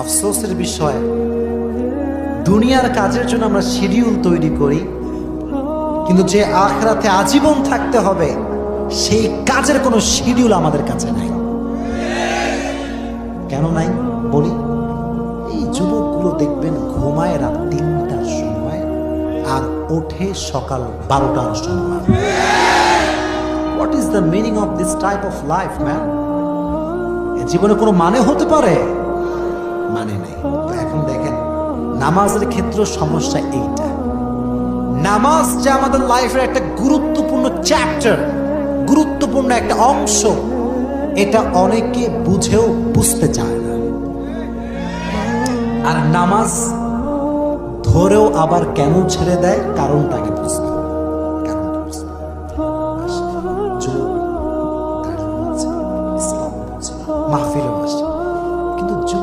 আফসোসের বিষয়, দুনিয়ার কাজের জন্য আমরা শিডিউল তৈরি করি, কিন্তু যে আখিরাতে আজীবন থাকতে হবে সেই কাজের কোনো শিডিউল আমাদের কাছে নাই। কেন নাই বলি, এই যুবকগুলো দেখবেন ঘুমায় রাত ৩টার সময় আর ওঠে সকাল 12টার সময়। What is the meaning of this type of life man? জীবনে কোনো মানে হতে পারে? মানে নাই। তো এখন দেখেন, নামাজের ক্ষেত্রে সমস্যা এইটা। নামাজ যে আমাদের লাইফের একটা গুরুত্বপূর্ণ চ্যাপ্টার, গুরুত্বপূর্ণ একটা অংশ, এটা অনেকে বুঝেও বুঝতে চায় না। আর নামাজ ধরেও আবার কেন ছেড়ে দেয়, কারণটাকে বুঝতে